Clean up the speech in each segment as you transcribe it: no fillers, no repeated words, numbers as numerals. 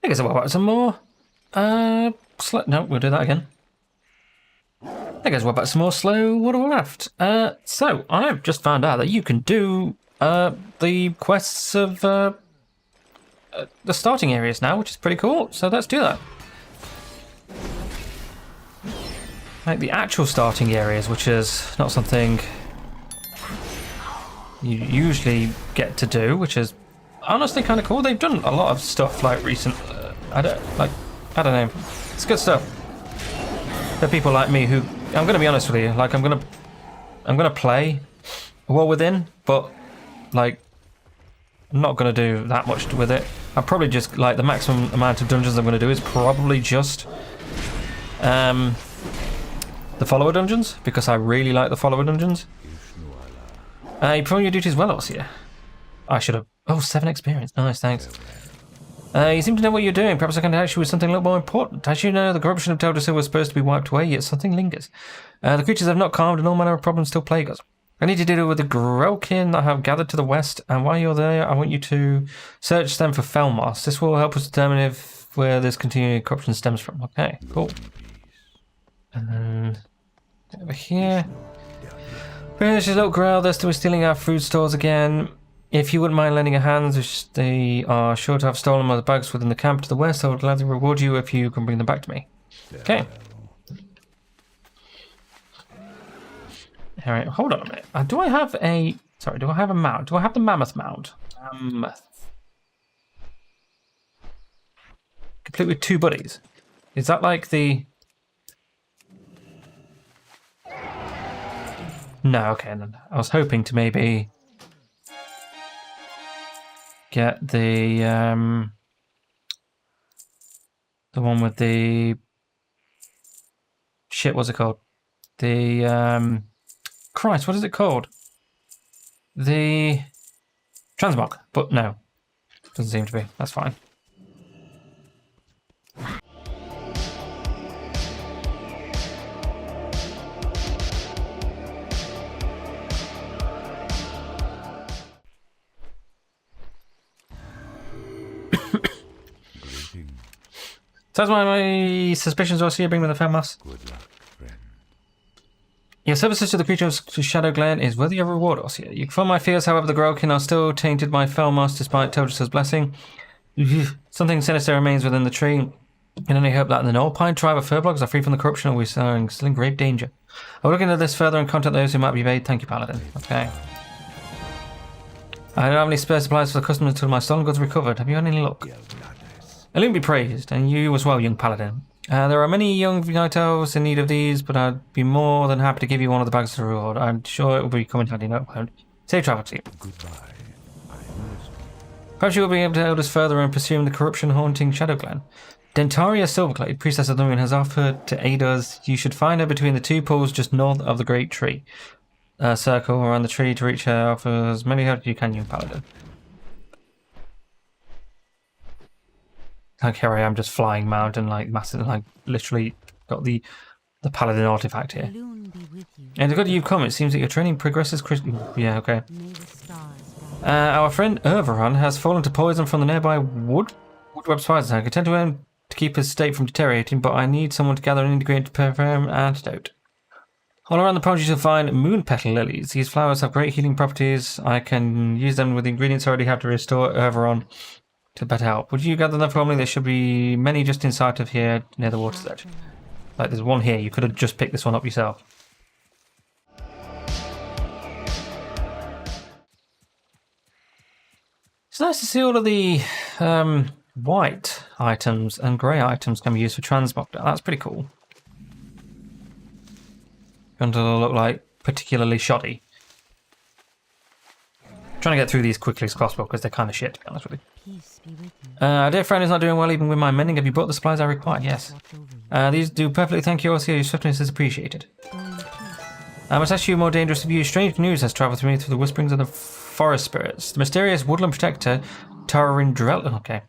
I guess I'll work out some more. No, we'll do that again. I guess we'll work out some more slow Warcraft. So I've just found out that you can do the quests of the starting areas now, which is pretty cool. So let's do that. Like the actual starting areas, which is not something you usually get to do, which is honestly kind of cool. They've done a lot of stuff like recent. I don't know. It's good stuff. There are people like me who, I'm gonna be honest with you, like I'm gonna play War Within, but like I'm not gonna do that much with it. I'm probably just like the maximum amount of dungeons I'm gonna do is probably just the follower dungeons, because I really like the follower dungeons. You perform your duties well, Ossia. I should have. Oh, 7 experience. Nice, thanks. You seem to know what you're doing. Perhaps I can help you with something a little more important. As you know, the corruption of Teldrassil was supposed to be wiped away, yet something lingers. The creatures have not calmed, and all manner of problems still plague us. I need to deal with the Grelkin that have gathered to the west, and while you're there, I want you to search them for Felmos. This will help us determine if where this continuing corruption stems from. Okay, cool. And then over here. There's a little growl. They're still stealing our food stores again. If you wouldn't mind lending a hand, which they are sure to have stolen my bags within the camp to the west, I would gladly reward you if you can bring them back to me. Okay. Alright, hold on a minute. Do I have a... Sorry, do I have a mount? Do I have the mammoth mount? Mammoth. Complete with 2 buddies. Is that like the... No, okay. Then I was hoping to maybe get the one with the shit. What's it called? The Christ, what is it called? The transmog. But no, doesn't seem to be. That's fine. So that's why my suspicions are here, bring me the Felmos. Good luck, friend. Your services to the creature of Shadow Glen is worthy of reward, Ossia. You confirm my fears, however, the Grelkin are still tainted by Felmos despite Teldrassil's blessing. Something sinister remains within the tree. I can only hope that the Norpine tribe of Furblogs are free from the corruption, or we are still in grave danger. I will look into this further and contact those who might be paid. Thank you, Paladin. Okay. I don't have any spare supplies for the customers until my stolen goods are recovered. Have you had any luck? Illume be praised, and you as well, young Paladin. There are many young night elves in need of these, but I'd be more than happy to give you one of the bags as a reward. I'm sure it will be coming handy. No, it won't. Safe travel to you. Goodbye. Perhaps you will be able to help us further in pursuing the corruption haunting Shadow Glen. Dentaria Silverglade, priestess of the moon, has offered to aid us. You should find her between the 2 pools just north of the great tree. Circle around the tree to reach her. Offer as many help as you can, young Paladin. Like here I am just flying mountain like massive, like literally got the paladin artifact here. And it's good you've come. It seems that your training progresses yeah, okay. Our friend Urveron has fallen to poison from the nearby woodweb spiders. I can tend to him to keep his state from deteriorating, but I need someone to gather and integrate to prepare an antidote. All around the project you'll find moon petal lilies. These flowers have great healing properties. I can use them with the ingredients I already have to restore Urveron to better help. Would you gather them for me? There should be many just inside of here near the water's edge. Like there's one here. You could have just picked this one up yourself. It's nice to see all of the white items and grey items can be used for transmog. That's pretty cool. Going to look like particularly shoddy. Trying to get through these quickly as possible because they're kind of shit, to be honest with you. Our dear friend is not doing well even with my mending. Have you brought the supplies I require? Yes. These do perfectly, thank you. Also, your swiftness is appreciated. I must ask you more dangerous of you. Strange news has travelled through me through the whisperings of the forest spirits. The mysterious woodland protector, Tarindrel. Okay.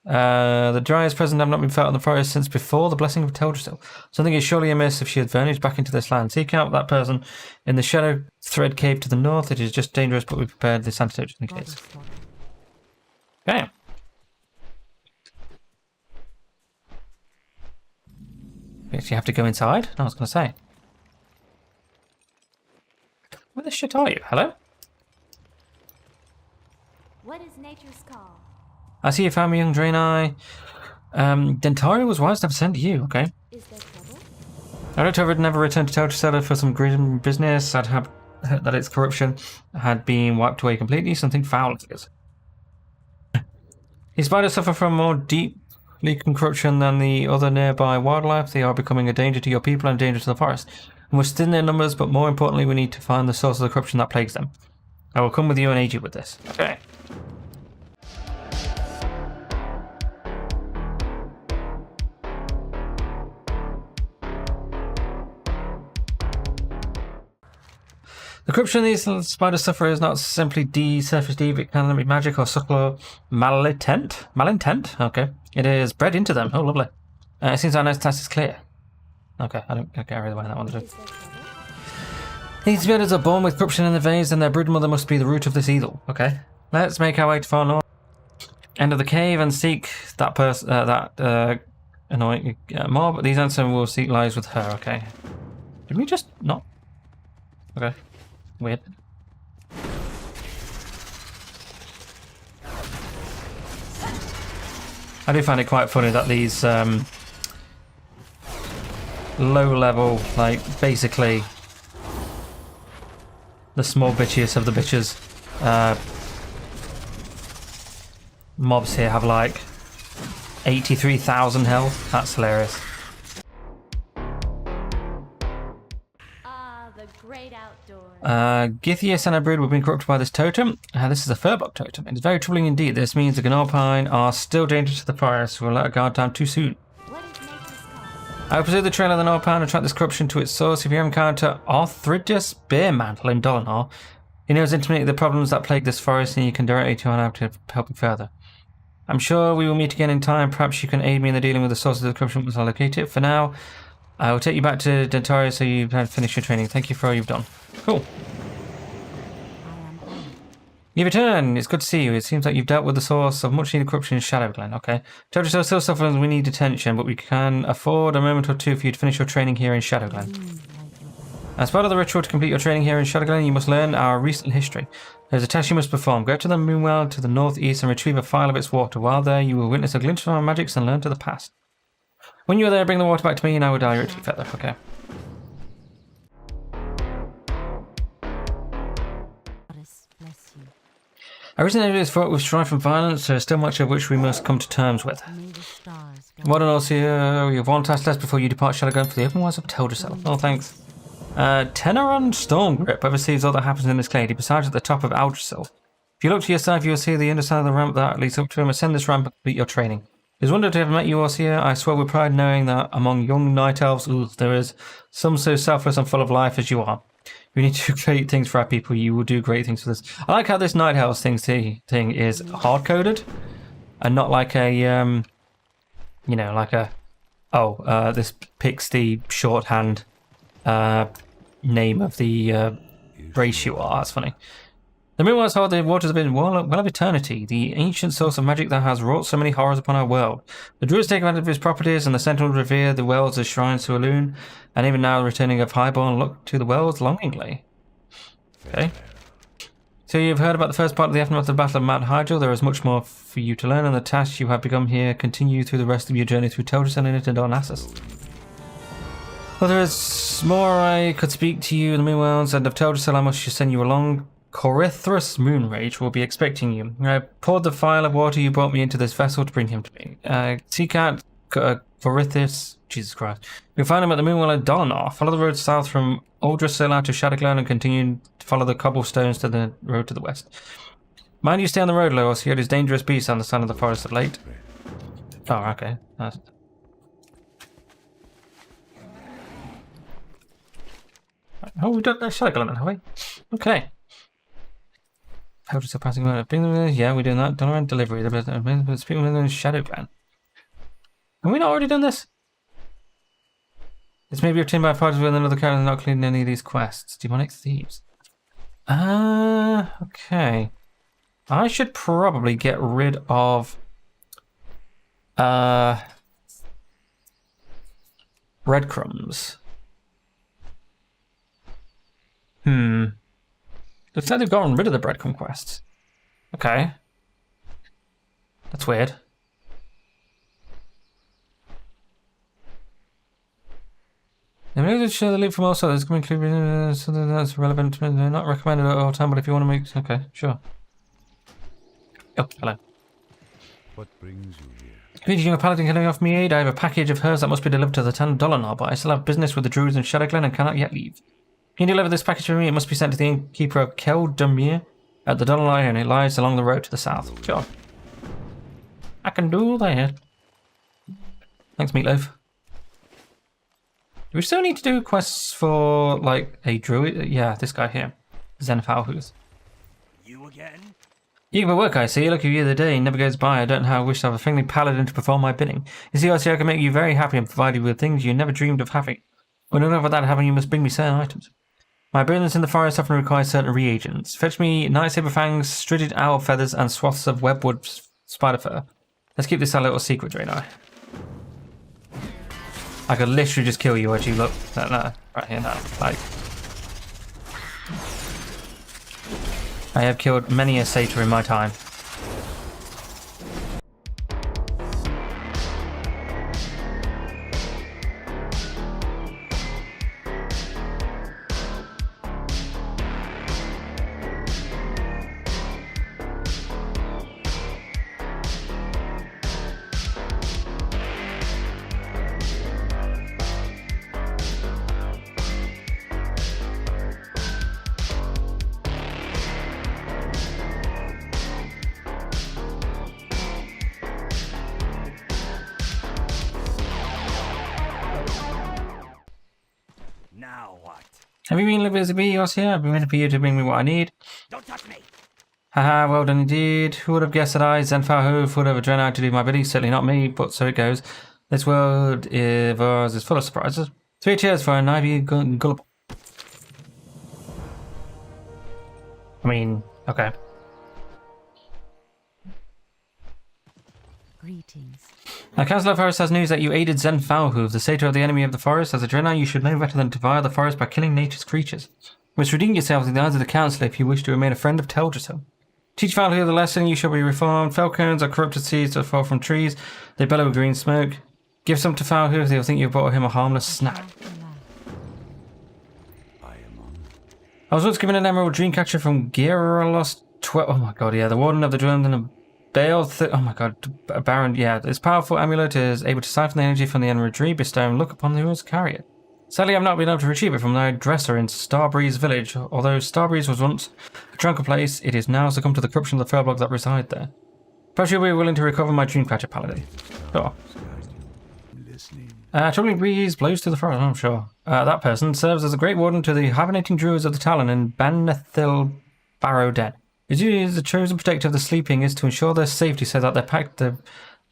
The driest presence have not been felt in the forest since before the blessing of Teldrassil. Something is surely amiss if she had vanished back into this land. Seek out that person in the shadow thread cave to the north. It is just dangerous, but we prepared this antidote in the case. Okay. You actually have to go inside? I was going to say. Where the shit are you? Hello? What is nature's call? I see you found me, young Draenei. Dentario was wise to have sent you, okay. Is there trouble? I looked over it, never returned to Teldrassil for some grim business. I'd have heard that its corruption had been wiped away completely. Something foul figures. These spiders suffer from more deeply corruption than the other nearby wildlife. They are becoming a danger to your people and a danger to the forest. We must thin their numbers, but more importantly, we need to find the source of the corruption that plagues them. I will come with you and aid you with this. Okay. The corruption these spiders suffer is not simply surface deep, it can be magic or subtle or malintent. Malintent? Okay. It is bred into them. Oh, lovely. It seems our next task is clear. Okay, I don't get carried away in that one. These spiders are born with corruption in their veins, and their brood mother must be the root of this evil. Okay. Let's make our way to far north, end of the cave, and seek that person, annoying mob. These answers will seek lies with her. Okay. Did we just not? Okay. Weird. I do find it quite funny that these low level, like basically the small bitchiest of the bitches mobs here have like 83,000 health. That's hilarious. Githias and her brood have been corrupted by this totem. This is a Furbok totem. It is very troubling indeed. This means the Gnorpine are still dangerous to the forest. We'll let our guard down too soon. I will pursue the trail of the Gnorpine and track this corruption to its source. If you encounter Arthridius Bearmantle in Dolinar, he knows intimately the problems that plague this forest, and you can directly to him to help you further. I'm sure we will meet again in time. Perhaps you can aid me in the dealing with the source of the corruption once I locate it. For now, I will take you back to Dentario so you can finish your training. Thank you for all you've done. Cool. You return. It's good to see you. It seems like you've dealt with the source of much needed corruption in Shadowglen. Okay. Teldrassil still suffers and we need attention, but we can afford a moment or two for you to finish your training here in Shadowglen. As part of the ritual to complete your training here in Shadowglen, you must learn our recent history. There's a test you must perform. Go to the Moonwell to the northeast and retrieve a phial of its water. While there, you will witness a glimpse of our magics and learn to the past. When you are there, bring the water back to me and I will direct you further. Okay. I recently is fraught with strife and violence. There is still much of which we must come to terms with. Modern Osir, you have one task left before you depart Shadowglen for the open wilds of Teldrassil. Oh, thanks. Teneron Stormgrip oversees all that happens in this glade. He presides at the top of Aldrassil. If you look to your side, you will see the underside of the ramp that leads up to him. Ascend this ramp and complete your training. It is wonderful to have met you, Osir. I swear with pride knowing that among young night elves, there is some so selfless and full of life as you are. We need to do great things for our people. You will do great things for this. I like how this night elves thing is hard coded, and not like a you know, like a this pixie shorthand name of the race you are. That's funny. The Moonwell's hold the waters have been well of eternity, the ancient source of magic that has wrought so many horrors upon our world. The druids take advantage of its properties, and the Sentinels revere the wells as shrines to Elune, and even now the returning of Highborn look to the wells longingly. Okay. So you've heard about the first part of the aftermath of the Battle of Mount Hydril. There is much more for you to learn, and the tasks you have begun here continue through the rest of your journey through Teldrassil and Darnassus. Well, there is more I could speak to you in the Moonwells, and of Teldrassil I must just send you along. Corithus Moonrage will be expecting you. I poured the phial of water you brought me into this vessel to bring him to me. Seek out Corithus. Jesus Christ. You'll find him at the Moonwell at Dolinar. Follow the road south from Aldrassil out to Shadowglen and continue to follow the cobblestones to the road to the west. Mind you stay on the road, Lois. Here is dangerous beasts on the side of the forest of late. Oh, okay. That's... Oh, we've done Shadowglen then, have we? Okay. How to surpassing yeah, we're doing that. Done around delivery. Speaking with Shadowglen. Have we not already done this? This may be obtained by parties with another character not including any of these quests. Demonic Thieves. Okay. I should probably get rid of Breadcrumbs. Looks like they've gotten rid of the breadcrumb quests. Okay. That's weird. They may to share the link from also. There's going to be something that's relevant. Not recommended at all time, but if you want to make. Okay, sure. Oh, hello. What brings you here? Greetings, young paladin, can I offer me aid? I have a package of herbs that must be delivered to the $10 knob, but I still have business with the druids in Shadowglen and cannot yet leave. Can you deliver this package for me? It must be sent to the innkeeper of Teldrassil at the Dollar Lion. It lies along the road to the south. Sure. I can do that. Thanks, Meatloaf. Do we still need to do quests for, like, a druid? Yeah, this guy here. Zenfalhuth. You again? You can work, I see. Look at you the other day. Never goes by. I don't know how I wish to have a friendly paladin to perform my bidding. You see, I see I can make you very happy and provide you with things you never dreamed of having. When in order for that to happen, you must bring me certain items. My burdens in the forest often require certain reagents. Fetch me nightsaber fangs, strided owl feathers, and swaths of webwood spider fur. Let's keep this a little secret, Raine. I could literally just kill you as you look. No, right here, no. Like, I have killed many a satyr in my time. Now what? Have you been living as a bee, here? I've been waiting for you to bring me what I need. Don't touch me! Haha, well done indeed. Who would have guessed that I, Zenfalhuth, would have a Draenei to do my bidding? Certainly not me, but so it goes. This world of ours is full of surprises. 3 cheers for an Ivy Gullible. I mean, okay. Greetings. Now, Council of Forest has news that you aided Zenfalhuth, the satyr of the enemy of the forest. As a Draenei, you should know better than to devour the forest by killing nature's creatures. You must redeem yourself in the eyes of the Council if you wish to remain a friend of Teldrassil. Teach Valheim the lesson, you shall be reformed. Falcons are corrupted seeds that fall from trees. They bellow with green smoke. Give some to Falheim, they'll think you've brought him a harmless snack. I was once given an emerald dreamcatcher from Gyaralos 12. Oh my god, yeah, the warden of the drums and a Bale. Oh my god, a Baron. Yeah, this powerful amulet is able to siphon the energy from the emerald tree, bestowing luck upon who must carry it. Sadly, I've not been able to retrieve it from the dresser in Starbreeze village. Although Starbreeze was once a tranquil place, it is now succumbed to the corruption of the furbolgs that reside there. Perhaps you'll be willing to recover my dreamcatcher, Paladin. Sure. Troubling breeze blows through the forest, I'm sure. That person serves as a great warden to the hibernating druids of the Talon in Banethil Barrow Den. His duty as the chosen protector of the sleeping is to ensure their safety so that their pact, the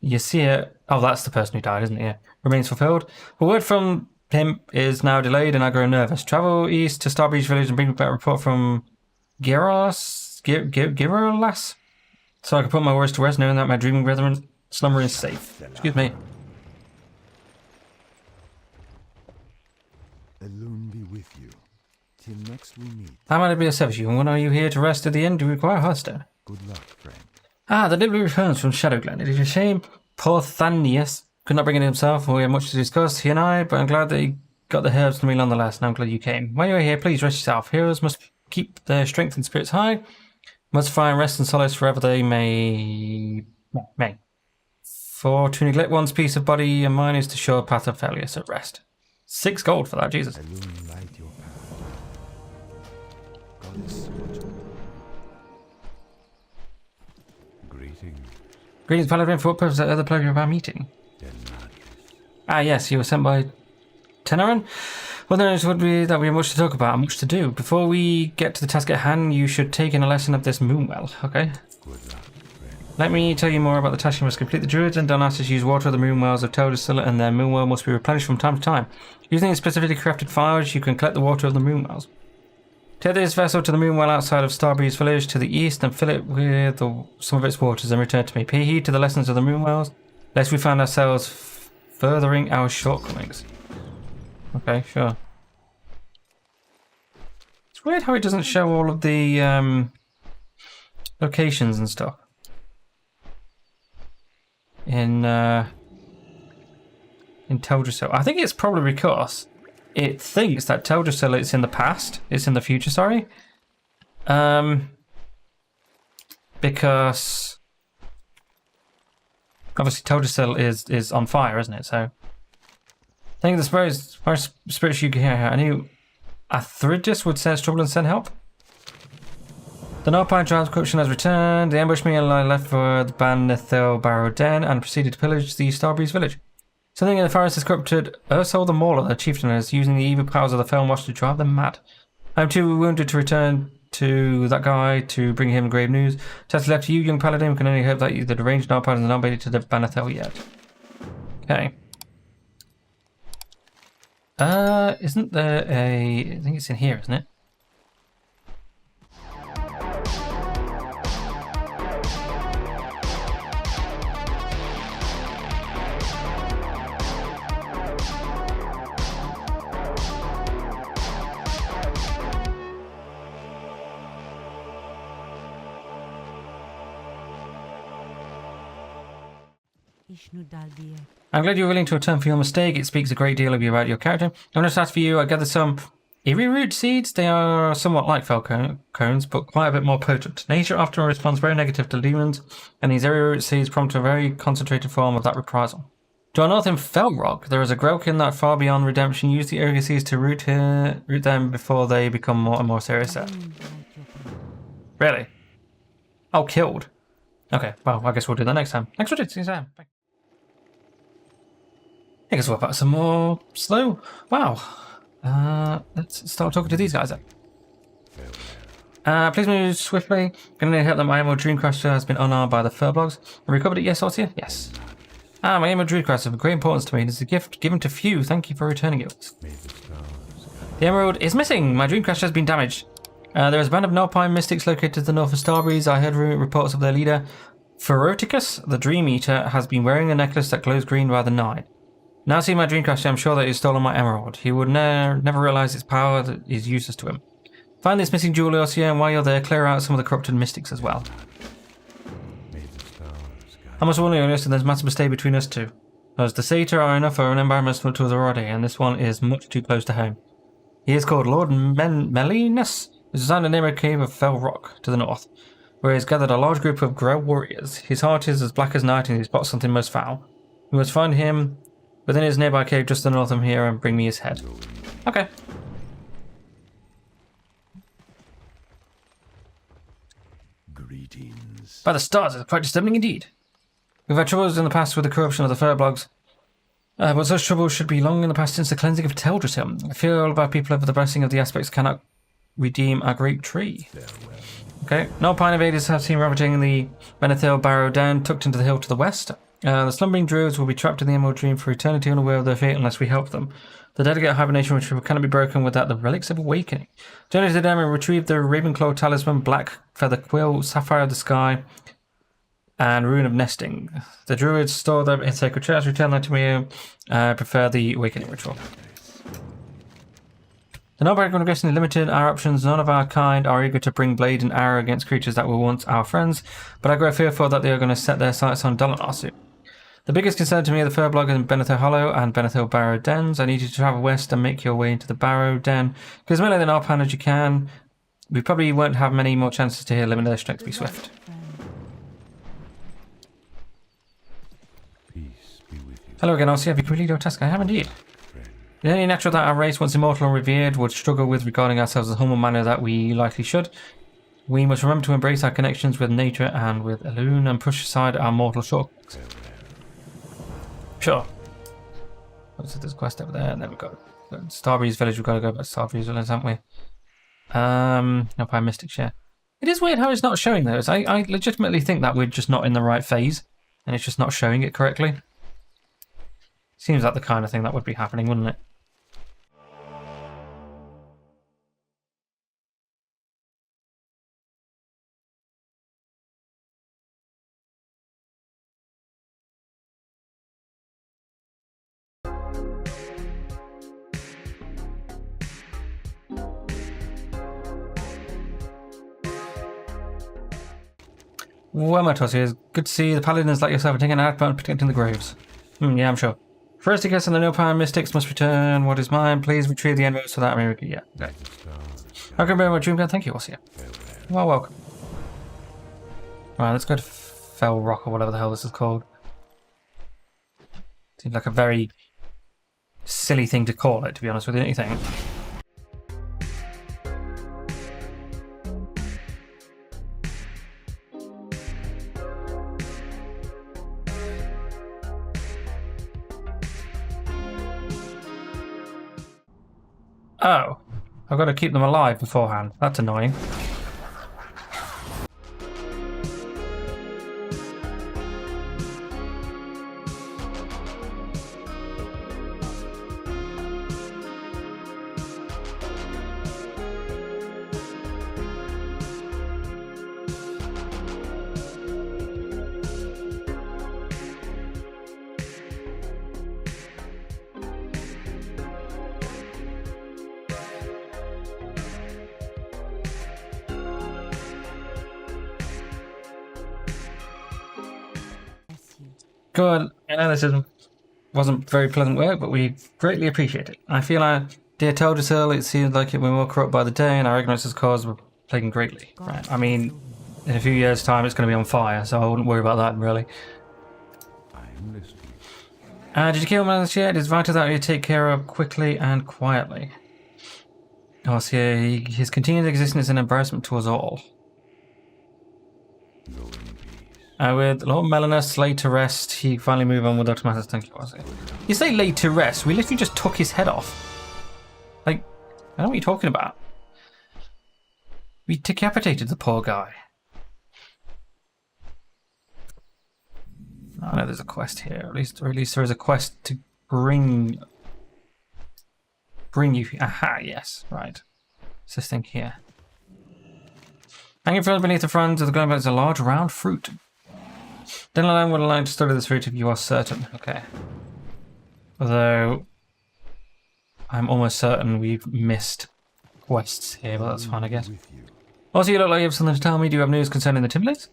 Yasir, oh, that's the person who died, isn't it? Yeah, remains fulfilled. A word from him is now delayed and I grow nervous. Travel east to Starbreeze village and bring back a report from Gyaralas, so I can put my worries to rest knowing that my dreaming brethren slumber is safe. Excuse me. Alone be with you. Till next we meet. How might I be of service to you? And when are you here to rest at the end? Do you require Hearthstone? Good luck, friend. Ah, the delivery returns from Shadowglen. It is a shame poor Thanius could not bring it himself, and we had much to discuss, he and I, but I'm glad that he got the herbs to me nonetheless, and I'm glad you came. While you're here, please rest yourself. Heroes must keep their strength and spirits high, must find rest and solace wherever they may. For to neglect one's peace of body and mind is to show a path of failure, so rest. 6 gold for that, Jesus. Alone light your path. Goddess, watch over. Greetings. Greetings, Paladin, for what purpose is the pleasure of our meeting? Ah, yes, you were sent by Tenaran? Well, there would be that we have much to talk about and much to do. Before we get to the task at hand, you should take in a lesson of this moonwell, okay? Good luck, friend. Let me tell you more about the task you must complete. The druids and Donassus use water of the moonwells of Teldrassil, and their moonwell must be replenished from time to time. Using a specifically crafted forge, you can collect the water of the moonwells. Take this vessel to the moonwell outside of Starbreeze village to the east and fill it with some of its waters and return to me. Pay heed to the lessons of the moonwells, lest we find ourselves furthering our shortcomings. Okay, sure. It's weird how it doesn't show all of the locations and stuff in Teldrassil. I think it's probably because it thinks that Teldrassil is in the past. It's in the future, sorry. Because obviously Teldrassil is on fire, isn't it? So I think the spirits you can hear. I knew Athridus would sense trouble and send help. The Norpine Trials corruption has returned. They ambushed me and I left for the Banithil Barrow Den and proceeded to pillage the Starbreeze village. Something in the forest has corrupted Ursol the Mauler, the chieftain, and is using the evil powers of the Felmwash to drive them mad. I am too wounded to return to that guy to bring him grave news. Test left to you, young paladin. We can only hope that the deranged Norpine has not made it to the Banithil yet. Okay. Isn't there a... I think it's in here, isn't it? I'm glad you're willing to atone for your mistake. It speaks a great deal of you about your character. I'm going to ask for you. I gathered some eerie root seeds. They are somewhat like fell cones, but quite a bit more potent. Nature often responds very negative to demons, and these eerie root seeds prompt a very concentrated form of that reprisal. To our north in Felrock, there is a Grelkin that far beyond redemption. Use the eerie seeds to root them before they become more and more serious. Really? Oh, killed. Okay, well, I guess we'll do that next time. Thanks for watching. Bye. I guess we'll put some more slow. Wow. Let's start talking to these guys then. Please move swiftly. Can I help that my Emerald Dreamcrafter has been unarmed by the Furblogs? Recovered it, yes, Ortia? Yes. My Emerald Dreamcrafter is of great importance to me. It is a gift given to few. Thank you for returning it. The Emerald is missing. My Dreamcrafter has been damaged. There is a band of Norpine mystics located to the north of Starbreeze. I heard reports of their leader, Feroticus, the Dream Eater, has been wearing a necklace that glows green by the night. Now seeing my Dreamcrafter, I'm sure that he's stolen my emerald. He would never realize its power is useless to him. Find this missing jewel, Orsia, and while you're there, clear out some of the corrupted mystics as well. I must warn you, Orsia, there's massive mistake between us two. As the Satyr are enough for an embarrassment to us already, and this one is much too close to home. He is called Lord Melinus. He's assigned a neighboring cave of Fell Rock to the north, where he has gathered a large group of Grell warriors. His heart is as black as night, and he spots something most foul. We must find him within his nearby cave just to the north of here and bring me his head. Okay. Greetings. By the stars, it's quite disturbing indeed. We've had troubles in the past with the corruption of the Furblogs, but such troubles should be long in the past since the cleansing of Teldrassil. I fear all of our people over the blessing of the aspects cannot redeem our great tree. Okay, Norpine invaders have seen ravaging the Banithil Barrow Den, tucked into the hill to the west. The slumbering druids will be trapped in the Emerald Dream for eternity, unaware of their fate unless we help them. The delicate hibernation ritual cannot be broken without the relics of awakening. Journey to the dam and retrieve the Ravenclaw talisman, Black Feather Quill, Sapphire of the Sky, and Rune of Nesting. The druids store them in sacred chairs. Return them to me. I prefer the awakening ritual. The Norpine congregation is limited. Our options, none of our kind, are eager to bring blade and arrow against creatures that were once our friends, but I grow fearful that they are going to set their sights on Dalinar soon. The biggest concern to me are the Furblog in Banithil Hollow and Banithil Barrow Dens. I need you to travel west and make your way into the Barrow Den. Because melee the Norpine as you can. We probably won't have many more chances to heal, limit their strength to be swift. Peace be with you. Hello again, Orsia. Have you completed your task? I have indeed. It is only natural that our race, once immortal and revered, would struggle with regarding ourselves as humble manner that we likely should. We must remember to embrace our connections with nature and with Elune and push aside our mortal shortcuts. Sure. So there's a quest over there, and then we've got Starbreeze Village. We've got to go back to Starbreeze Village, haven't we? Norpine Mystic Share. It is weird how it's not showing those. I legitimately think that we're just not in the right phase, and it's just not showing it correctly. Seems like the kind of thing that would be happening, wouldn't it? Well, my Tosia, it's good to see the paladins like yourself are taking an outbound and protecting the graves. Yeah, I'm sure. First, I guess, and the no-power mystics must return what is mine. Please retrieve the emeralds so that America. Yeah. Okay. Okay, very much, Dreamcast. Thank you, Osia. Well, welcome. Right, let's go to Fell Rock or whatever the hell this is called. Seems like a very silly thing to call it, to be honest with you, don't you think? Oh, I've got to keep them alive beforehand. That's annoying. Good. I know this wasn't very pleasant work, but we greatly appreciate it. I feel dear Teldrassil, it seems like we're more corrupt by the day, and our ignorance has caused we're plaguing greatly. Right. I mean, in a few years' time, it's going to be on fire, so I wouldn't worry about that, really. I'm listening. Did you kill Melissa yet? It is vital that you take care of quickly and quietly. Oh, see, his continued existence is an embarrassment to us all. With Lord Melanus laid to rest, he finally moved on without matters. Thank you, Ozzy. You say laid to rest? We literally just took his head off. Like, I don't know what you're talking about. We decapitated the poor guy. I know there's a quest here. Or at least there is a quest to bring you. Aha, yes, right. It's this thing here. Hanging from beneath the front of the glowing is a large round fruit. Dandelion would allow you to study this fruit if you are certain. Okay. Although, I'm almost certain we've missed quests here, but that's fine, I guess. Also, you look like you have something to tell me. Do you have news concerning the Timberlates?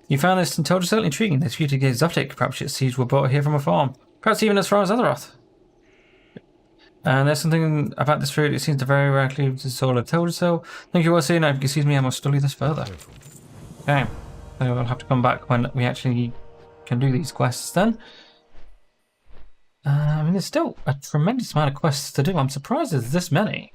You found this and told us certainly intriguing. This beauty is exotic. Perhaps its seeds were brought here from a farm. Perhaps even as far as Azeroth. And there's something about this fruit. It seems to very rarely to the soul of Teldrassil. Thank you all for seeing. Now, if you excuse me, I must study this further. Okay. So we'll have to come back when we actually can do these quests then. I mean, there's still a tremendous amount of quests to do. I'm surprised there's this many.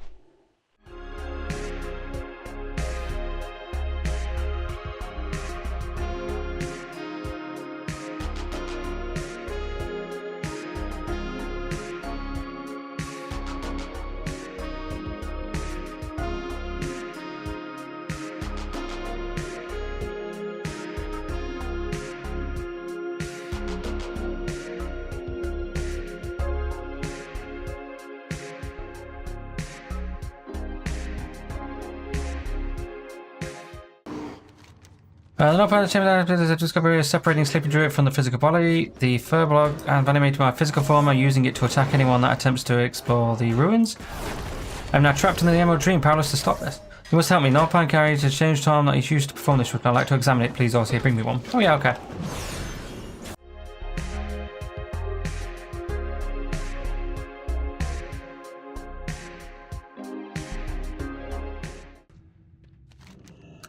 The North Planet Chamber is a discovery of separating Sleeping Druid from the physical body. The Furbolg and animated my physical form are using it to attack anyone that attempts to explore the ruins. I'm now trapped in the Emerald Dream, powerless to stop this. You must help me. North Planet carries a changed arm that is used to perform this ritual. I'd like to examine it, please. Also, bring me one. Oh yeah, okay.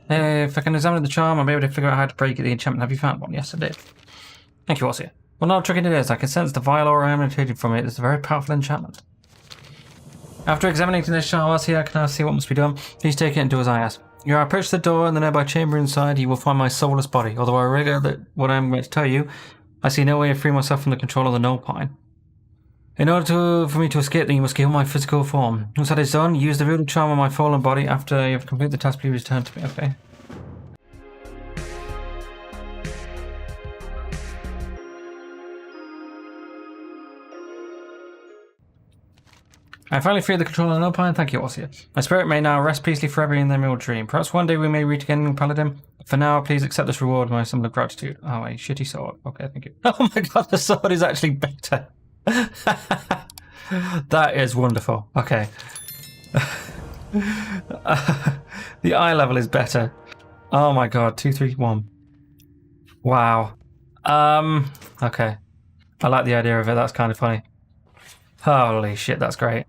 If I can examine the charm, I'll be able to figure out how to break the enchantment. Have you found one? Yes, I did. Thank you, Orsia. Well, not tricky it is. I can sense the vile aura emanating from it. It's a very powerful enchantment. After examining this charm, Orsia, I can now see what must be done. Please take it and do as I ask. You approach the door in the nearby chamber inside. You will find my soulless body. Although I regret that what I'm going to tell you, I see no way of freeing myself from the control of the Null Pine. In order for me to escape, then you must kill my physical form. Once that is done, use the voodoo charm on my fallen body. After you have completed the task, please return to me. Okay. I finally freed the control of the Null Pine. Thank you, Orsia. My spirit may now rest peacefully forever in the Emerald Dream. Perhaps one day we may reach again, Paladin. For now, please accept this reward, my symbol of gratitude. Oh, a shitty sword. Okay, thank you. Oh my god, the sword is actually better. That is wonderful. Okay. The eye level is better. Oh my god, 231. Wow. Okay. I like the idea of it. That's kind of funny. Holy shit, that's great.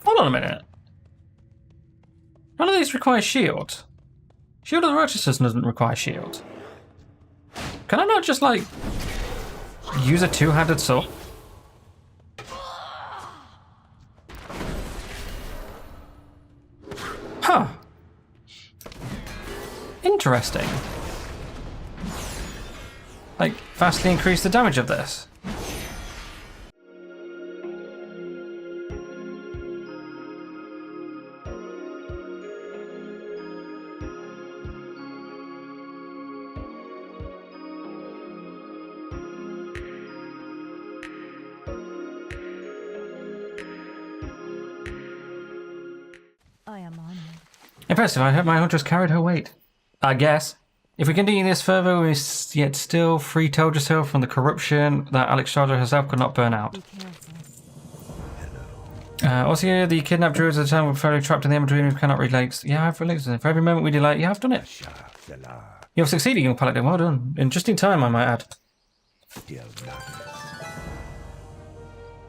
Hold on a minute. None of these require shield. Shield of the Righteousness doesn't require shield. Can I not just, like, use a two-handed sword? Huh. Interesting. Like, vastly increase the damage of this. I am honored. Impressive, I hope my huntress carried her weight. I guess. If we continue this further, we yet still free Teldrassil from the corruption that Alexandra herself could not burn out. Be careful. Also, the kidnapped druids of the town were fairly trapped in the Emerald Dream who cannot read lakes. Yeah, I've relaxed. For every moment we delay, you have done it. You have succeeded, young paladin. Well done. And just in time, I might add.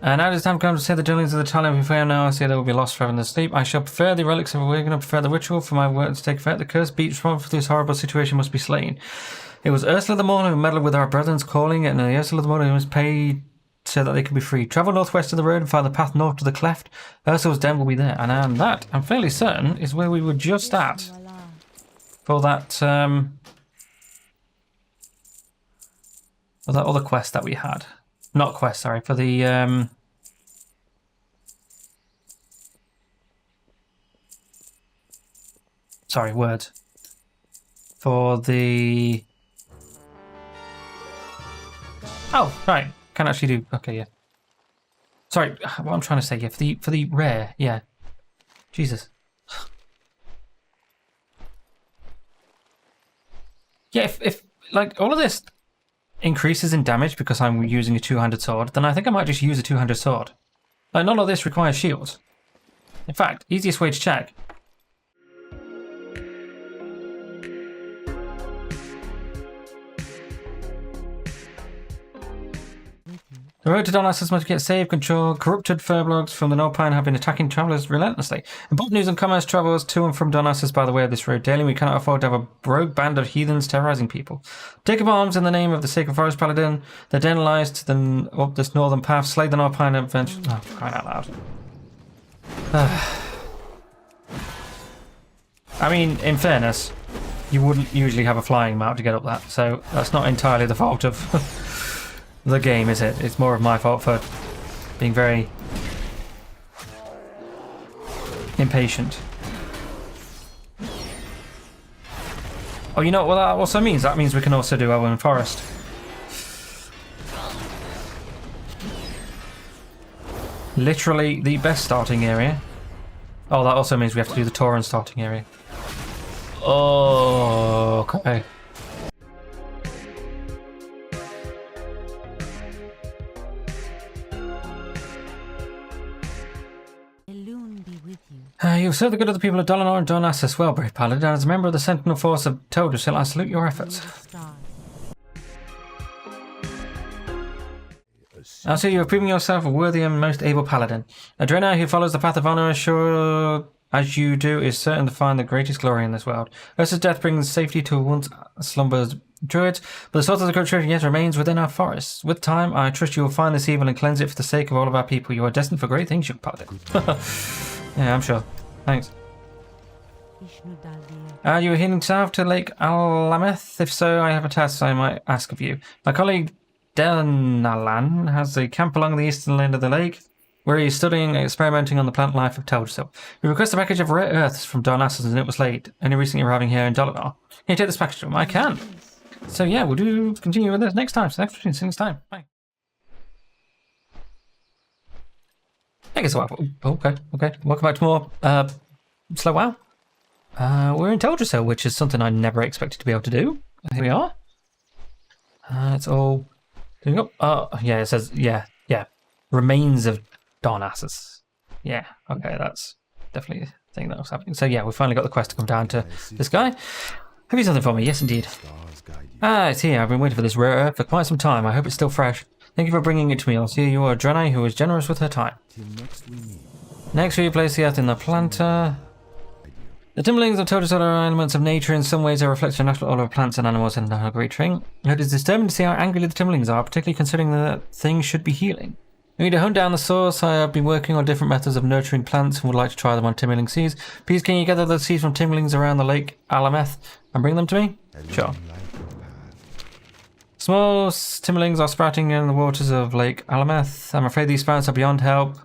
Now it is time to come to say the dealings of the Talon. If we fail now, I see they will be lost forever in the sleep. I shall prefer the relics of awakening, prefer the ritual for my work to take effect. The cursed beast responsible for this horrible situation must be slain. It was Ursula the Mourner who meddled with our brethren's calling, and Ursula the Mourner who must pay so that they can be free. Travel northwest of the road and find the path north to the cleft. Ursula's den will be there, and that, I'm fairly certain, is where we were just at Voila. for that other quest that we had. Not quest, sorry, for the sorry, words. For the oh, right. Can actually do okay, yeah. Sorry, what I'm trying to say, yeah, for the rare, yeah. Jesus. Yeah, if like all of this increases in damage because I'm using a two-handed sword, then I think I might just use a two-handed sword. Like, none of this requires shields. In fact, easiest way to check. The road to Donassus must get saved, control. Corrupted furbolgs from the Norpine have been attacking travellers relentlessly. Important news and commerce travels to and from Donassus by the way of this road daily. We cannot afford to have a rogue band of heathens terrorising people. Take up arms in the name of the sacred forest paladin. The den lies to the up this northern path. Slay the Norpine adventure. Oh, crying out loud. I mean, in fairness, you wouldn't usually have a flying mount to get up that, so that's not entirely the fault of the game, is it? It's more of my fault for being very impatient. Oh, you know what that also means? That means we can also do Elven Forest. Literally the best starting area. Oh, that also means we have to do the Tauren starting area. Oh, okay. You've served the good of the people of Dolinar and Donassus well, brave paladin. As a member of the Sentinel Force of Teldrassil, I salute your efforts. I see you have proven yourself a worthy and most able paladin. A Draenei who follows the path of honor, sure as you do, is certain to find the greatest glory in this world. Ursa's death brings safety to once slumbered druids, but the source of the corruption yet remains within our forests. With time, I trust you will find this evil and cleanse it for the sake of all of our people. You are destined for great things, young paladin. Yeah, I'm sure. Thanks. Are you heading south to Lake Alameth? If so, I have a task I might ask of you. My colleague Delnalan has a camp along the eastern end of the lake, where he is studying and experimenting on the plant life of Teldrassil. We request a package of rare earths from Darnassus, and it was late, only recently arriving here in Dolinar. Can you take this package to him? I can. So yeah, we'll continue with this next time. So next time. Bye. I guess okay. Welcome back to more Slow WoW. We're in Teldrassil, which is something I never expected to be able to do. Here we are. It's all going up. Oh, yeah, it says, yeah. Remains of Darnassus. Yeah, okay, that's definitely a thing that was happening. So yeah, we finally got the quest to come down to this guy. Have you something for me? Yes, indeed. Stars guide you. Ah, it's here. I've been waiting for this rare earth for quite some time. I hope it's still fresh. Thank you for bringing it to me. I'll see you are a Draenei who is generous with her time. Till next we meet. Next, we place the earth in the planter. The timberlings of Teldrassil are elements of nature. In some ways, they reflect the natural order of plants and animals in the great ring. It is disturbing to see how angry the timberlings are, particularly considering that things should be healing. We need to hunt down the source. I have been working on different methods of nurturing plants and would like to try them on timberling seeds. Please, can you gather the seeds from timberlings around the lake Alameth and bring them to me? Sure. Light your path. Small timberlings are sprouting in the waters of Lake Alameth. I'm afraid these sprouts are beyond help.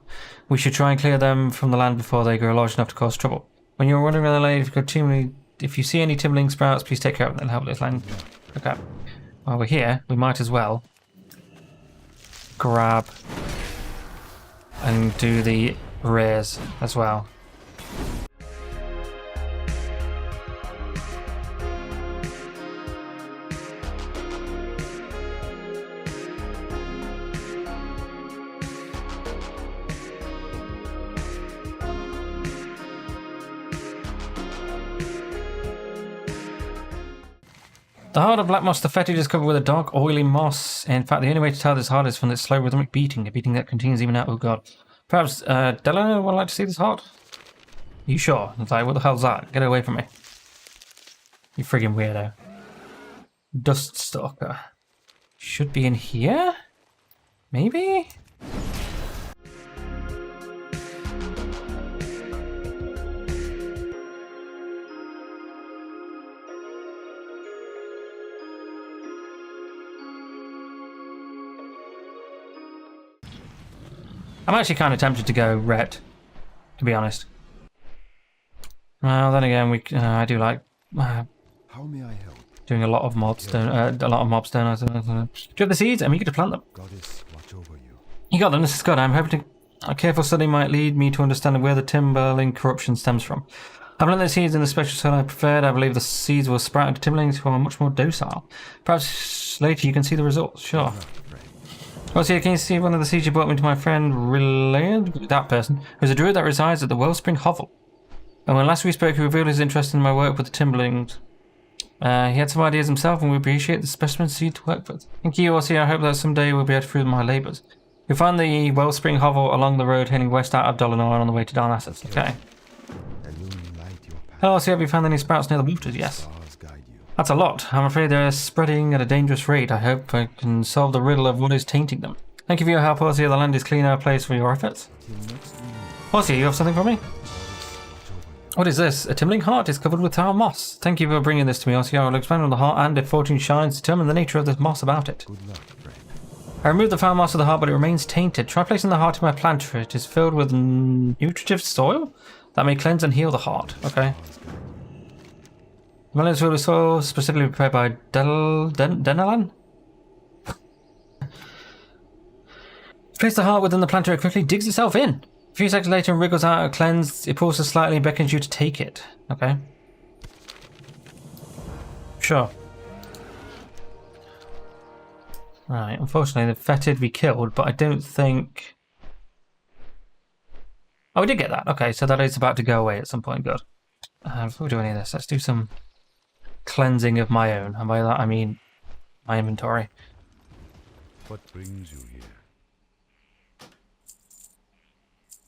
We should try and clear them from the land before they grow large enough to cause trouble. When you're wandering around the lake, if you see any timberling sprouts, please take care of them and help this land. Okay. While we're here, we might as well grab and do the rares as well. The heart of black moss, the fetid, is covered with a dark, oily moss. In fact, the only way to tell this heart is from its slow rhythmic beating, a beating that continues even out. Oh god. Perhaps, Delano would like to see this heart? You sure? It's like, what the hell's that? Get away from me. You friggin' weirdo. Dust Stalker. Should be in here? Maybe? I'm actually kind of tempted to go red, to be honest. Well, then again, I do like How may I help? doing a lot of mobs. Do you have the seeds? I'm eager to plant them. Goddess, watch over you. You got them. This is good. I'm hoping a careful study might lead me to understand where the timberling corruption stems from. I've learned the seeds in the special soil I preferred. I believe the seeds will sprout into timberlings who are much more docile. Perhaps later you can see the results. Sure. Also, here, can you see one of the seeds you brought me to my friend Raine? That person, who's a druid that resides at the Wellspring Hovel. And when last we spoke, he revealed his interest in my work with the timberlings. He had some ideas himself, and we appreciate the specimen seed to work with. Thank you, also. I hope that someday we'll be able to fruit my labours. You'll find the Wellspring Hovel along the road heading west out of Dolinar on the way to Darnassus. Okay. Hello, see, have you found any sprouts near the waters? Yes. That's a lot. I'm afraid they're spreading at a dangerous rate. I hope I can solve the riddle of what is tainting them. Thank you for your help, Orsia. The land is cleaner place for your efforts. Orsia, you have something for me? What is this? A timberling heart is covered with tower moss. Thank you for bringing this to me, Orsia. I will expand on the heart and, if fortune shines, determine the nature of this moss about it. Good luck, friend. I removed the foul moss of the heart, but it remains tainted. Try placing the heart in my planter. It is filled with nutritive soil that may cleanse and heal the heart. Okay. The melon is filled with soil specifically prepared by Denalan. Place the heart within the planter. It quickly digs itself in. A few seconds later, and wriggles out, cleansed. It pauses slightly and beckons you to take it. Okay. Sure. Right, unfortunately, the fetid we killed, but I don't think... Oh, we did get that. Okay, so that is about to go away at some point. Good. Before we do any of this, let's do some cleansing of my own. And by that, I mean my inventory. What brings you here?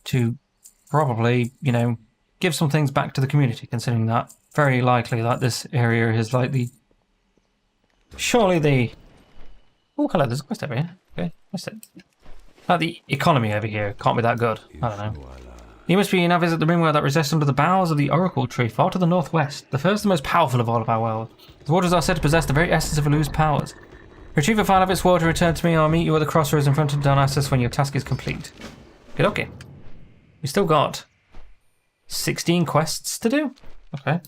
To probably, you know, give some things back to the community, considering that very likely that this area is like the... Surely the... Oh, hello, there's a quest over here. Okay, what's it? Like the economy over here can't be that good. I don't know. You must be now visit the ringworld that resides under the boughs of the Oracle Tree, far to the northwest. The first and most powerful of all of our world. The waters are said to possess the very essence of Elu's powers. Retrieve a file of its water, return to me, I'll meet you at the crossroads in front of Darnassus when your task is complete. Good, okay. We still got 16 quests to do. Okay.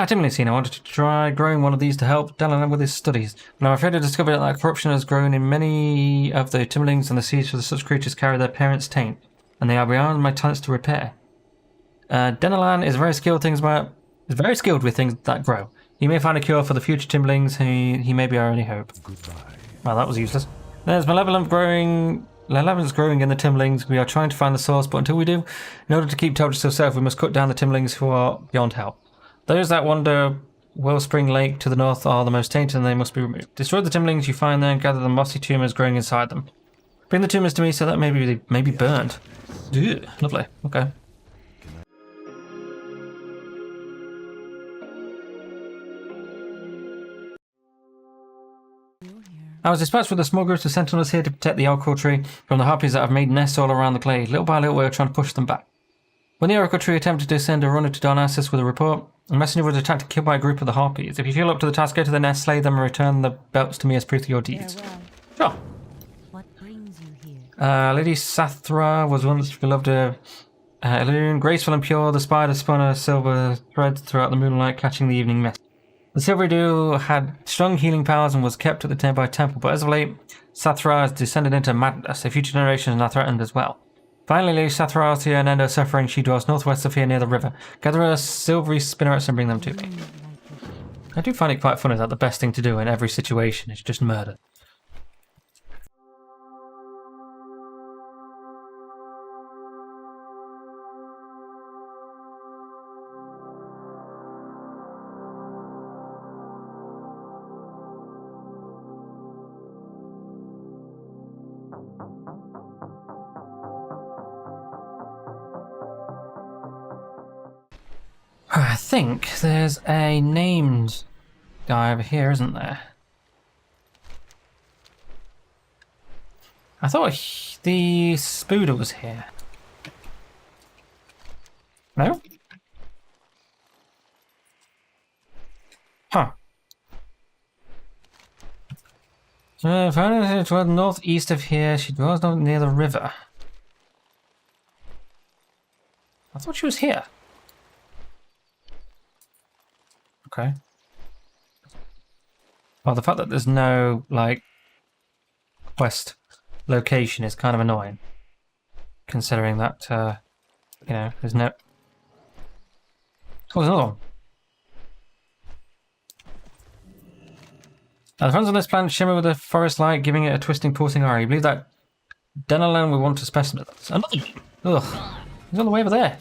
Timothy, I wanted to try growing one of these to help Delano with his studies. But I'm afraid I discovered that corruption has grown in many of the timberlings, and the seeds for such creatures carry their parents' taint. and they are beyond my talents to repair. Denalan is very skilled with things that grow. He may find a cure for the future timberlings. He may be our only hope. Goodbye. Well, that was useless. There's malevolence growing in the timberlings. We are trying to find the source, but until we do, in order to keep Teldrassil safe, we must cut down the timberlings who are beyond help. Those that wander Wellspring Lake to the north are the most tainted, and they must be removed. Destroy the timberlings you find there and gather the mossy tumours growing inside them. Bring the tumours to me so that maybe they may be burned. Ew, lovely. Okay. I was dispatched with a small group of sentinels here to protect the Oracle Tree from the harpies that have made nests all around the glade. Little by little, we were trying to push them back. When the Oracle Tree attempted to send a runner to Darnassus with a report, a messenger was attacked and killed by a group of the harpies. If you feel up to the task, go to the nest, slay them, and return the belts to me as proof of your deeds. Farewell. Sure. What brings you here? Lady Sathra was once beloved of Elune, graceful and pure. The spider spun a silver thread throughout the moonlight, catching the evening mist. The silvery dew had strong healing powers and was kept at the temple, but as of late, Sathra has descended into madness. A future generations are threatened as well. Finally, Lady Sathra is here and end her suffering. She dwells northwest of here near the river. Gather her silvery spinnerets and bring them to me. I do find it quite funny that the best thing to do in every situation is just murder. I think there's a named guy over here, isn't there? I thought the Spooder was here. No? Huh. Found to the northeast of here. She dwells near the river. I thought she was here. Okay. Well, the fact that there's no, like, quest location is kind of annoying. Considering that, you know, there's no... Oh, there's another one. The fronds on this planet shimmer with a forest light, giving it a twisting, pulsing aura. You believe that Denalan will want to specimen of another one. Ugh. He's on the way over there.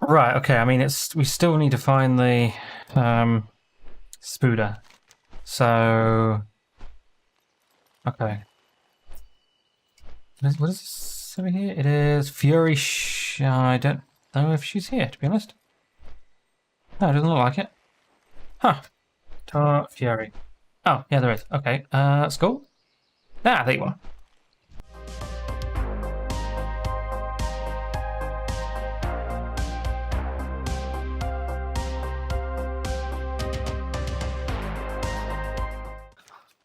Right, okay, I mean, we still need to find the Spooder. So, okay. What is this over here? It is Fury I don't know if she's here, to be honest. No, it doesn't look like it. Huh. Tar Fury. Oh, yeah, there is. Okay, let's go. Ah, there you are.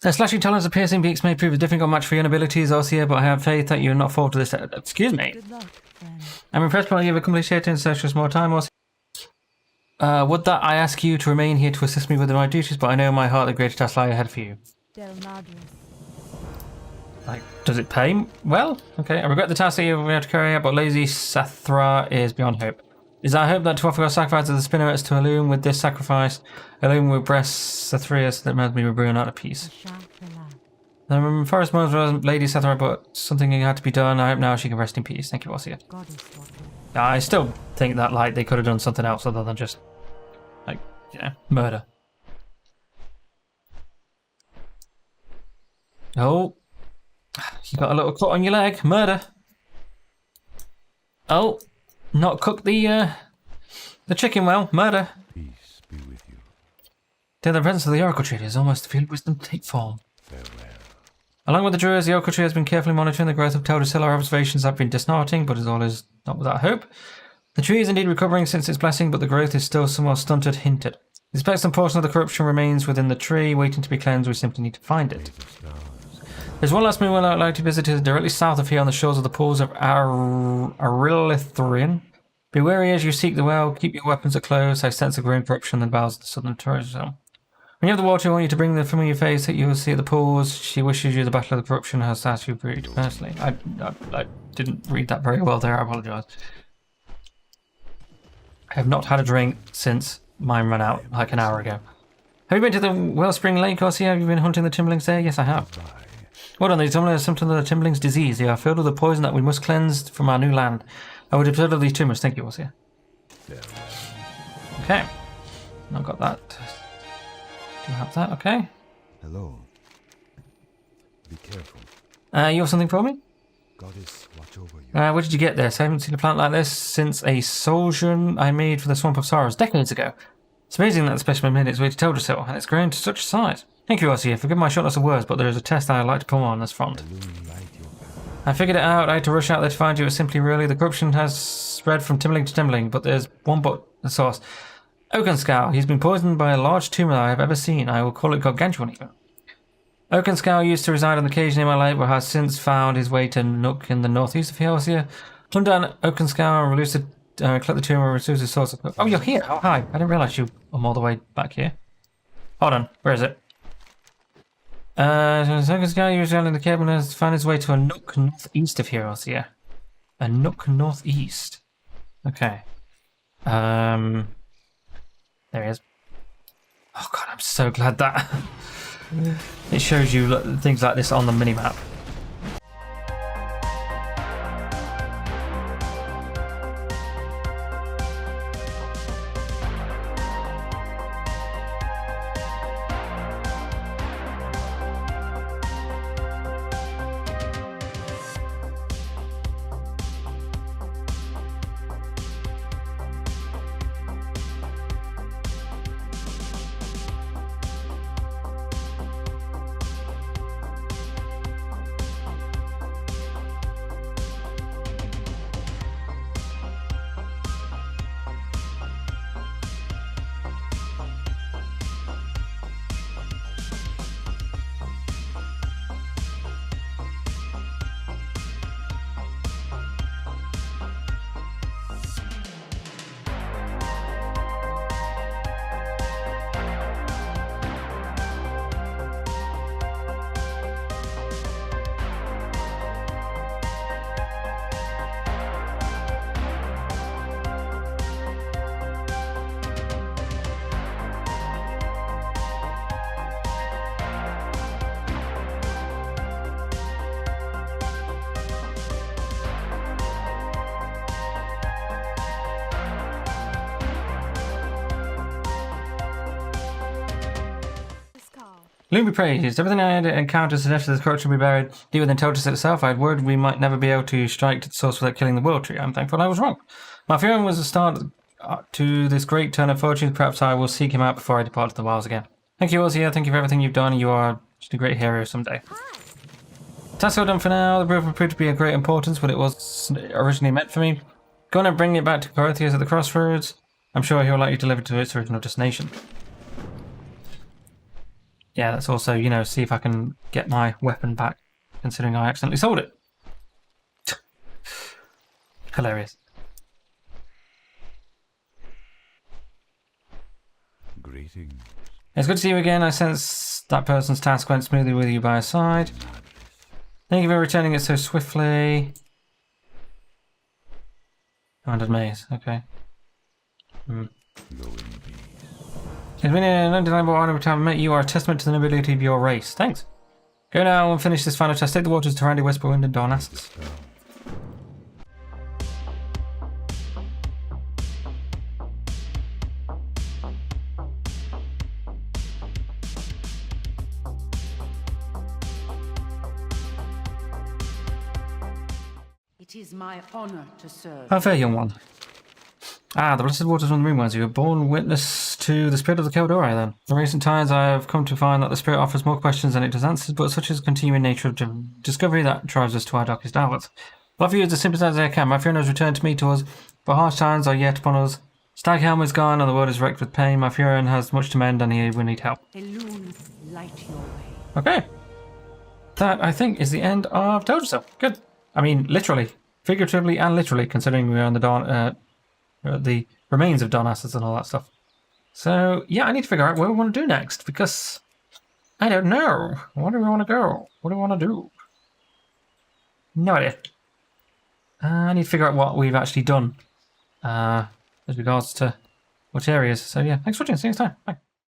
Their slashing talents and piercing beaks may prove a difficult match for your abilities, Ossia, but I have faith that you will not fall to this. Excuse me. Good luck, friend. I'm impressed by you have accomplished here in search of more time, Ossia. Would that I ask you to remain here to assist me with my duties, but I know in my heart the greater tasks lie ahead for you. Like, does it pay well? Okay, I regret the task that you have to carry out, but lazy Sathra is beyond hope. It is our hope that to offer our sacrifice of the spinnerets to Elune with this sacrifice, Elune will bless Sathrius that must be reborn out of peace. The forest moans wasn't Lady Sathra, but something had to be done. I hope now she can rest in peace. Thank you, Ossia. I still think that, like, they could have done something else other than just, like, you know, murder. Oh. You got a little cut on your leg. Murder. Oh. Not cook the chicken well. Murder. Peace be with you. The presence of the Oracle Tree is almost feel wisdom take form. Farewell. Along with the Druids, the Oracle Tree has been carefully monitoring the growth of Teldrassil. Our observations have been disheartening, but as all is not without hope. The tree is indeed recovering since its blessing, but the growth is still somewhat stunted, hinted. Despite some portion of the corruption remains within the tree, waiting to be cleansed, we simply need to find it. There's one last moon well I'd like to visit directly south of here on the shores of the pools of Arilithrian. Be wary as you seek the well, keep your weapons at close. I sense a growing corruption in the bowels of the southern Teldrassil. When you have the water, I want you to bring the familiar face that you will see at the pools. She wishes you the battle of the corruption has asked you personally. I didn't read that very well there, I apologise. I have not had a drink since mine ran out like an hour ago. Have you been to the Wellspring Lake, Ossie? Have you been hunting the Timberlings there? Yes, I have. Well done, these are symptoms of the Timberlings' disease. They are filled with the poison that we must cleanse from our new land. I would observe these tumors. Thank you, Ossie. Okay. I've got that. Do you have that? Okay. Hello. Be careful. You have something for me? Goddess, watch over you. Where did you get this? I haven't seen a plant like this since a sojourn I made for the Swamp of Sorrows decades ago. It's amazing that the specimen made its way to Teldrassil, and it's grown to such size. Thank you, Ossie. Forgive my shortness of words, but there is a test I'd like to pull on this front. I figured it out. I had to rush out there to find you. It's simply really the corruption has spread from Timberling to Timberling, but there's one but the source. Oakenscow. He's been poisoned by a large tumour I have ever seen. I will call it gargantuan even. Oakenscow used to reside on the cage near my lake, but has since found his way to Nook in the northeast of Helsia. Hunt down Oakenscow and release the, collect the tumour and reduce the source of... Oh, you're here! Oh, hi. I didn't realise you were all the way back here. Hold on. Where is it? Oakenscow used in the cable and has found his way to a Nook northeast of Helsia. A Nook northeast. Okay. There he is. Oh god, I'm so glad that it shows you things like this on the minimap. Loon be praised. Everything I had encountered suggested the corruption be buried deep within Teldrassil itself. I had worried we might never be able to strike to the source without killing the world tree. I'm thankful I was wrong. My fearing was the start to this great turn of fortune. Perhaps I will seek him out before I depart to the wilds again. Thank you, Ozzy. Thank you for everything you've done. You are just a great hero someday. That's all done for now. The proof proved to be of great importance, but it was originally meant for me. Go on and bring it back to Corythius at the crossroads. I'm sure he'll let you deliver to its original destination. Yeah, that's also, you know, see if I can get my weapon back, considering I accidentally sold it. Hilarious. Greetings. It's good to see you again. I sense that person's task went smoothly with you by your side. Thank you for returning it so swiftly. Commanded maze, okay. It's been an undeniable honor to have met you. Are a testament to the nobility of your race. Thanks. Go now and finish this final test. Take the waters to Randy, Whisperwind, and Darnassus. It is my honor to serve. How fair, young one. Ah, the blessed waters from the Moonlands. You were born witness to the spirit of the Keldori, then. In recent times, I have come to find that the spirit offers more questions than it does answers, but such is the continuing nature of discovery that drives us to our darkest hours. Love you as the simplest as I can. My funeral has returned to me to us, but harsh times are yet upon us. Staghelm is gone and the world is wrecked with pain. My Furin has much to mend and he will need help. Elune, light your way. Okay. That, I think, is the end of Teldrassil. Good. I mean, literally. Figuratively and literally, considering we're on the remains of Darnassus and all that stuff. So, yeah, I need to figure out what we want to do next, because I don't know. Where do we want to go? What do we want to do? No idea. I need to figure out what we've actually done as regards to what areas. So, yeah, thanks for watching. See you next time. Bye.